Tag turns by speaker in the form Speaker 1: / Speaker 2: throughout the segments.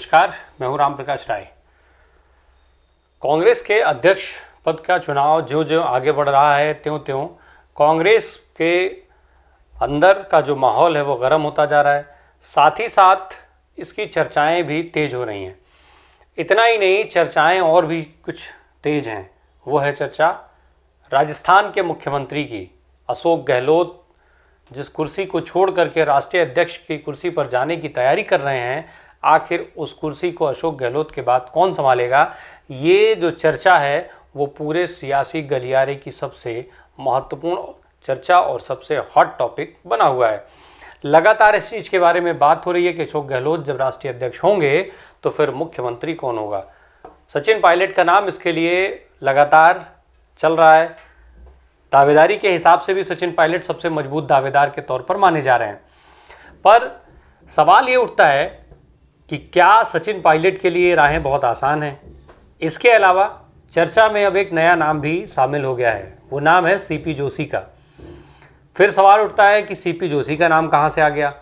Speaker 1: नमस्कार, मैं हूं राम प्रकाश राय। कांग्रेस के अध्यक्ष पद का चुनाव जो जो आगे बढ़ रहा है त्यों-त्यों कांग्रेस के अंदर का जो माहौल है वो गर्म होता जा रहा है। साथ ही साथ इसकी चर्चाएं भी तेज हो रही हैं। इतना ही नहीं, चर्चाएं और भी कुछ तेज हैं। वो है चर्चा राजस्थान के मुख्यमंत्री की। अशोक गहलोत जिस कुर्सी को छोड़ करके राष्ट्रीय अध्यक्ष की कुर्सी पर जाने की तैयारी कर रहे हैं, आखिर उस कुर्सी को अशोक गहलोत के बाद कौन संभालेगा, ये जो चर्चा है वो पूरे सियासी गलियारे की सबसे महत्वपूर्ण चर्चा और सबसे हॉट टॉपिक बना हुआ है। लगातार इस चीज़ के बारे में बात हो रही है कि अशोक गहलोत जब राष्ट्रीय अध्यक्ष होंगे तो फिर मुख्यमंत्री कौन होगा। सचिन पायलट का नाम इसके लिए लगातार चल रहा है। दावेदारी के हिसाब से भी सचिन पायलट सबसे मजबूत दावेदार के तौर पर माने जा रहे हैं। पर सवाल ये उठता है कि क्या सचिन पायलट के लिए राहें बहुत आसान हैं। इसके अलावा चर्चा में अब एक नया नाम भी शामिल हो गया है। वो नाम है सीपी जोशी का। फिर सवाल उठता है कि सीपी जोशी का नाम कहाँ से आ गया।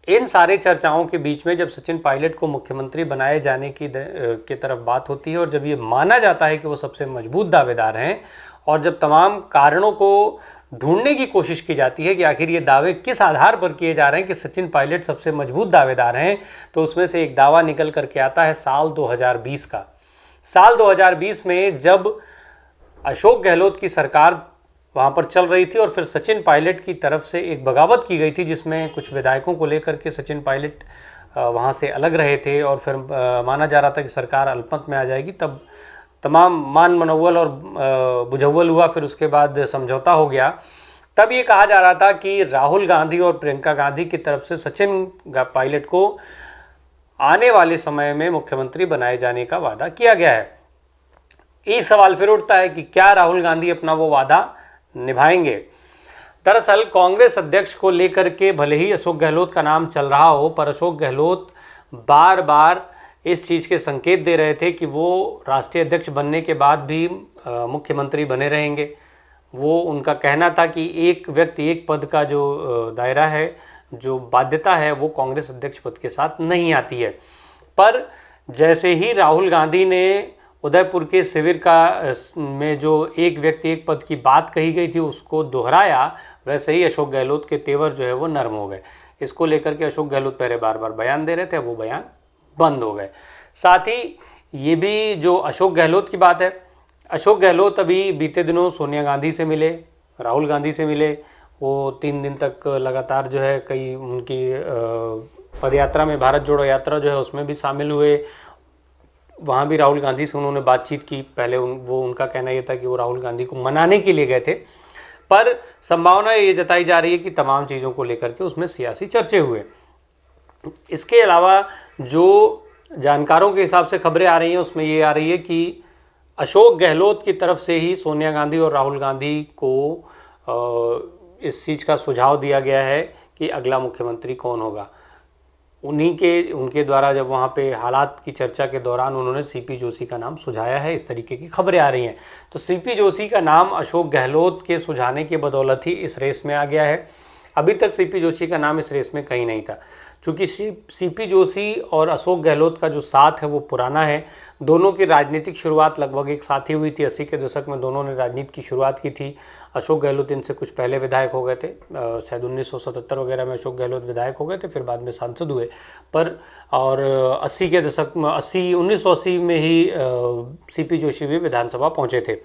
Speaker 1: इन सारे चर्चाओं के बीच में जब सचिन पायलट को मुख्यमंत्री बनाए जाने की तरफ बात होती है और जब ये माना जाता है कि वो सबसे मजबूत दावेदार हैं और जब तमाम कारणों को ढूंढने की कोशिश की जाती है कि आखिर ये दावे किस आधार पर किए जा रहे हैं कि सचिन पायलट सबसे मजबूत दावेदार हैं, तो उसमें से एक दावा निकल करके आता है साल 2020 का। साल 2020 में जब अशोक गहलोत की सरकार वहाँ पर चल रही थी और फिर सचिन पायलट की तरफ से एक बगावत की गई थी जिसमें कुछ विधायकों को लेकर के सचिन पायलट वहाँ से अलग रहे थे और फिर माना जा रहा था कि सरकार अल्पमत में आ जाएगी। तब तमाम मान मनोवल और बुझव्वल हुआ, फिर उसके बाद समझौता हो गया। तब ये कहा जा रहा था कि राहुल गांधी और प्रियंका गांधी की तरफ से सचिन पायलट को आने वाले समय में मुख्यमंत्री बनाए जाने का वादा किया गया है। एक सवाल फिर उठता है कि क्या राहुल गांधी अपना वो वादा निभाएंगे। दरअसल कांग्रेस अध्यक्ष को लेकर के भले ही अशोक गहलोत का नाम चल रहा हो, पर अशोक गहलोत बार बार इस चीज़ के संकेत दे रहे थे कि वो राष्ट्रीय अध्यक्ष बनने के बाद भी मुख्यमंत्री बने रहेंगे। वो उनका कहना था कि एक व्यक्ति एक पद का जो दायरा है, जो बाध्यता है, वो कांग्रेस अध्यक्ष पद के साथ नहीं आती है। पर जैसे ही राहुल गांधी ने उदयपुर के शिविर में जो एक व्यक्ति एक पद की बात कही गई थी उसको दोहराया, वैसे ही अशोक गहलोत के तेवर जो है वो नरम हो गए। इसको लेकर के अशोक गहलोत पहले बार बार बयान दे रहे थे, वो बयान बंद हो गए। साथ ही ये भी जो अशोक गहलोत की बात है, अशोक गहलोत अभी बीते दिनों सोनिया गांधी से मिले, राहुल गांधी से मिले। वो 3 दिन तक लगातार जो है कई उनकी पदयात्रा में, भारत जोड़ो यात्रा जो है उसमें भी शामिल हुए। वहाँ भी राहुल गांधी से उन्होंने बातचीत की। पहले उनका कहना ये था कि वो राहुल गांधी को मनाने के लिए गए थे, पर संभावना ये जताई जा रही है कि तमाम चीज़ों को लेकर के उसमें सियासी चर्चे हुए। इसके अलावा जो जानकारों के हिसाब से खबरें आ रही हैं उसमें ये आ रही है कि अशोक गहलोत की तरफ से ही सोनिया गांधी और राहुल गांधी को इस चीज़ का सुझाव दिया गया है कि अगला मुख्यमंत्री कौन होगा। उनके द्वारा जब वहाँ पे हालात की चर्चा के दौरान उन्होंने सीपी जोशी का नाम सुझाया है, इस तरीके की खबरें आ रही हैं। तो सीपी जोशी का नाम अशोक गहलोत के सुझाने के बदौलत ही इस रेस में आ गया है। अभी तक सीपी जोशी का नाम इस रेस में कहीं नहीं था। चूँकि सीपी जोशी और अशोक गहलोत का जो साथ है वो पुराना है। दोनों की राजनीतिक शुरुआत लगभग एक साथ ही हुई थी। 80 के दशक में दोनों ने राजनीति की शुरुआत की थी। अशोक गहलोत इनसे कुछ पहले विधायक हो गए थे, शायद 1977 वगैरह में अशोक गहलोत विधायक हो गए थे, फिर बाद में सांसद हुए। पर और 80 के दशक में 1980 में ही सीपी जोशी भी विधानसभा पहुंचे थे।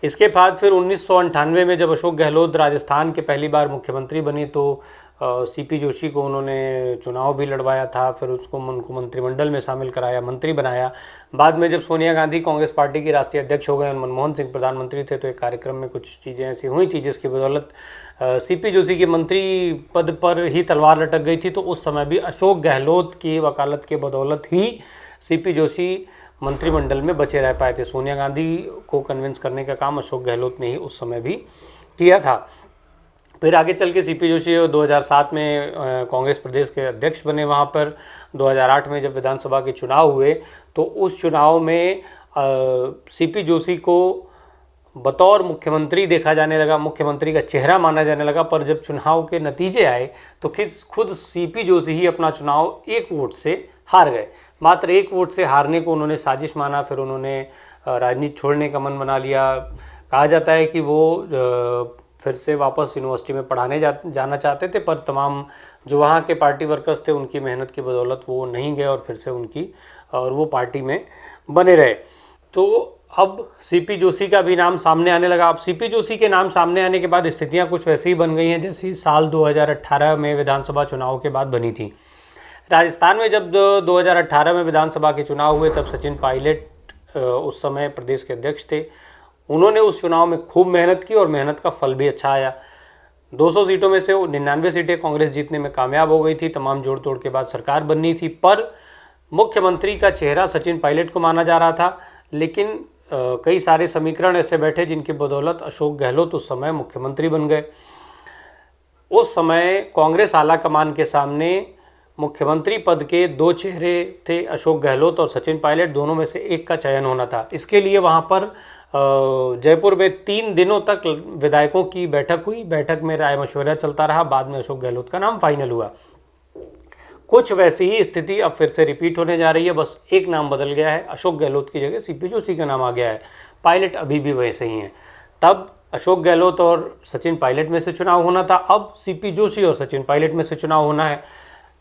Speaker 1: इसके बाद फिर 1998 में जब अशोक गहलोत राजस्थान के पहली बार मुख्यमंत्री बनी तो सीपी जोशी को उन्होंने चुनाव भी लड़वाया था, फिर उनको मंत्रिमंडल में शामिल कराया, मंत्री बनाया। बाद में जब सोनिया गांधी कांग्रेस पार्टी की राष्ट्रीय अध्यक्ष हो गए और मनमोहन सिंह प्रधानमंत्री थे, तो एक कार्यक्रम में कुछ चीज़ें ऐसी हुई थी जिसकी बदौलत सीपी जोशी के मंत्री पद पर ही तलवार लटक गई थी। तो उस समय भी अशोक गहलोत की वकालत के बदौलत ही सीपी जोशी मंत्रिमंडल में बचे रह पाए थे। सोनिया गांधी को कन्विंस करने का काम अशोक गहलोत ने ही उस समय भी किया था। फिर आगे चल के सीपी जोशी 2007 में कांग्रेस प्रदेश के अध्यक्ष बने। वहाँ पर 2008 में जब विधानसभा के चुनाव हुए तो उस चुनाव में सीपी जोशी को बतौर मुख्यमंत्री देखा जाने लगा, मुख्यमंत्री का चेहरा माना जाने लगा। पर जब चुनाव के नतीजे आए तो खुद सीपी जोशी ही अपना चुनाव 1 वोट से हार गए। मात्र 1 वोट से हारने को उन्होंने साजिश माना, फिर उन्होंने राजनीति छोड़ने का मन बना लिया। कहा जाता है कि वो फिर से वापस यूनिवर्सिटी में पढ़ाने जाना चाहते थे, पर तमाम जो वहाँ के पार्टी वर्कर्स थे उनकी मेहनत की बदौलत वो नहीं गए और फिर से वो पार्टी में बने रहे। तो अब सीपी जोशी का भी नाम सामने आने लगा। अब सीपी जोशी के नाम सामने आने के बाद स्थितियां कुछ वैसी ही बन गई हैं जैसी साल 2018 में विधानसभा चुनाव के बाद बनी थी। राजस्थान में जब 2018 में विधानसभा के चुनाव हुए तब सचिन पायलट उस समय प्रदेश के अध्यक्ष थे। उन्होंने उस चुनाव में खूब मेहनत की और मेहनत का फल भी अच्छा आया। 200 सीटों में से 99 सीटें कांग्रेस जीतने में कामयाब हो गई थी। तमाम जोड़ तोड़ के बाद सरकार बननी थी, पर मुख्यमंत्री का चेहरा सचिन पायलट को माना जा रहा था। लेकिन कई सारे समीकरण ऐसे बैठे जिनकी बदौलत अशोक गहलोत उस समय मुख्यमंत्री बन गए। उस समय कांग्रेस आला कमान के सामने मुख्यमंत्री पद के 2 चेहरे थे, अशोक गहलोत और सचिन पायलट, दोनों में से एक का चयन होना था। इसके लिए वहाँ पर जयपुर में 3 दिनों तक विधायकों की बैठक हुई। बैठक में राय मशवरा चलता रहा। बाद में अशोक गहलोत का नाम फाइनल हुआ। कुछ वैसी ही स्थिति अब फिर से रिपीट होने जा रही है, बस एक नाम बदल गया है। अशोक गहलोत की जगह सीपी जोशी का नाम आ गया है। पायलट अभी भी वैसे ही हैं। तब अशोक गहलोत और सचिन पायलट में से चुनाव होना था, अब सीपी जोशी और सचिन पायलट में से चुनाव होना है।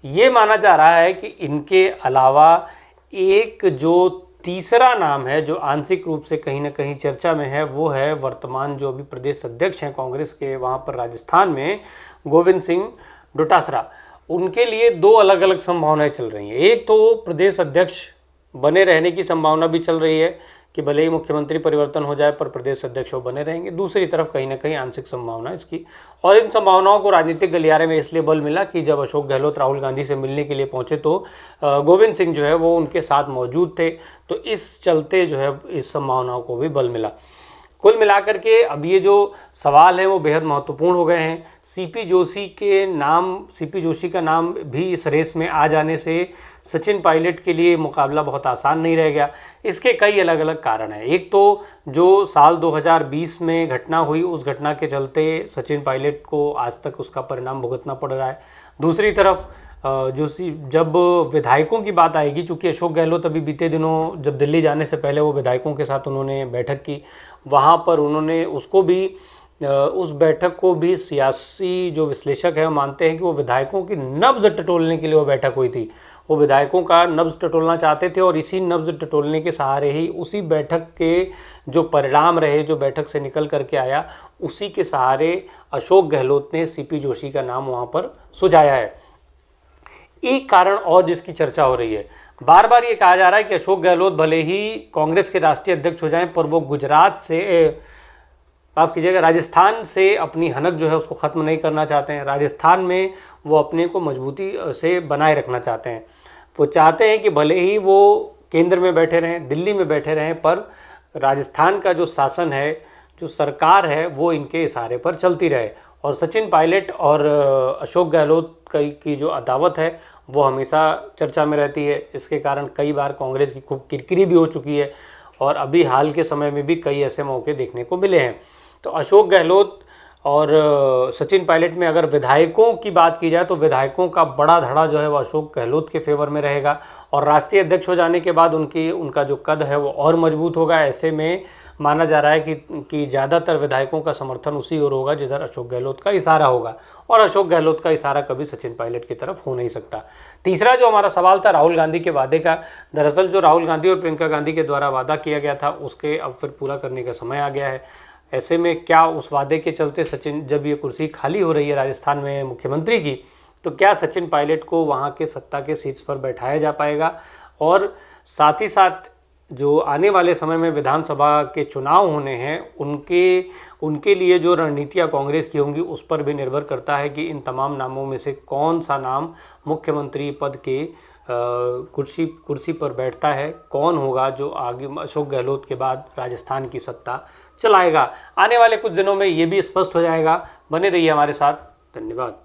Speaker 1: ये माना जा रहा है कि इनके अलावा एक जो तीसरा नाम है जो आंशिक रूप से कहीं ना कहीं चर्चा में है, वो है वर्तमान जो अभी प्रदेश अध्यक्ष हैं कांग्रेस के वहाँ पर राजस्थान में, गोविंद सिंह डोटासरा। उनके लिए 2 अलग अलग संभावनाएं चल रही हैं। एक तो प्रदेश अध्यक्ष बने रहने की संभावना भी चल रही है कि भले ही मुख्यमंत्री परिवर्तन हो जाए पर प्रदेश अध्यक्ष वो बने रहेंगे। दूसरी तरफ कहीं ना कहीं आंशिक संभावना इसकी, और इन संभावनाओं को राजनीतिक गलियारे में इसलिए बल मिला कि जब अशोक गहलोत राहुल गांधी से मिलने के लिए पहुंचे तो गोविंद सिंह जो है वो उनके साथ मौजूद थे। तो इस चलते जो है इस संभावनाओं को भी बल मिला। कुल मिलाकर के अब ये जो सवाल हैं वो बेहद महत्वपूर्ण हो गए हैं। सीपी जोशी का नाम भी इस रेस में आ जाने से सचिन पायलट के लिए मुकाबला बहुत आसान नहीं रह गया। इसके कई अलग अलग कारण हैं। एक तो जो साल 2020 में घटना हुई, उस घटना के चलते सचिन पायलट को आज तक उसका परिणाम भुगतना पड़ रहा है। दूसरी तरफ जब विधायकों की बात आएगी, चूँकि अशोक गहलोत अभी बीते दिनों जब दिल्ली जाने से पहले वो विधायकों के साथ उन्होंने बैठक की, वहाँ पर उन्होंने उस बैठक को भी सियासी जो विश्लेषक हैं वो मानते हैं कि वो विधायकों की नब्ज टटोलने के लिए वो बैठक हुई थी। वो विधायकों का नब्ज टटोलना चाहते थे और इसी नब्ज टटोलने के सहारे ही उसी बैठक के जो परिणाम रहे, जो बैठक से निकल करके आया, उसी के सहारे अशोक गहलोत ने सीपी जोशी का नाम वहाँ पर सुझाया है। एक कारण और जिसकी चर्चा हो रही है, बार बार ये कहा जा रहा है कि अशोक गहलोत भले ही कांग्रेस के राष्ट्रीय अध्यक्ष हो जाएं पर वो राजस्थान से अपनी हनक जो है उसको ख़त्म नहीं करना चाहते हैं। राजस्थान में वो अपने को मजबूती से बनाए रखना चाहते हैं। वो चाहते हैं कि भले ही वो केंद्र में बैठे रहें, दिल्ली में बैठे रहें, पर राजस्थान का जो शासन है, जो सरकार है, वो इनके इशारे पर चलती रहे। और सचिन पायलट और अशोक गहलोत की जो अदावत है वो हमेशा चर्चा में रहती है। इसके कारण कई बार कांग्रेस की खूब किरकिरी भी हो चुकी है और अभी हाल के समय में भी कई ऐसे मौके देखने को मिले हैं। तो अशोक गहलोत और सचिन पायलट में अगर विधायकों की बात की जाए तो विधायकों का बड़ा धड़ा जो है वो अशोक गहलोत के फेवर में रहेगा और राष्ट्रीय अध्यक्ष हो जाने के बाद उनका जो कद है वो और मजबूत होगा। ऐसे में माना जा रहा है कि ज़्यादातर विधायकों का समर्थन उसी ओर होगा जिधर अशोक गहलोत का इशारा होगा, और अशोक गहलोत का इशारा कभी सचिन पायलट की तरफ हो नहीं सकता। तीसरा जो हमारा सवाल था राहुल गांधी के वादे का, दरअसल जो राहुल गांधी और प्रियंका गांधी के द्वारा वादा किया गया था उसके अब फिर पूरा करने का समय आ गया है। ऐसे में क्या उस वादे के चलते जब ये कुर्सी खाली हो रही है राजस्थान में मुख्यमंत्री की, तो क्या सचिन पायलट को वहाँ के सत्ता के सीट्स पर बैठाया जा पाएगा? और साथ ही साथ जो आने वाले समय में विधानसभा के चुनाव होने हैं उनके लिए जो रणनीतियाँ कांग्रेस की होंगी उस पर भी निर्भर करता है कि इन तमाम नामों में से कौन सा नाम मुख्यमंत्री पद के कुर्सी पर बैठता है, कौन होगा जो आगे अशोक गहलोत के बाद राजस्थान की सत्ता चलाएगा। आने वाले कुछ दिनों में ये भी स्पष्ट हो जाएगा। बने रहिए हमारे साथ। धन्यवाद।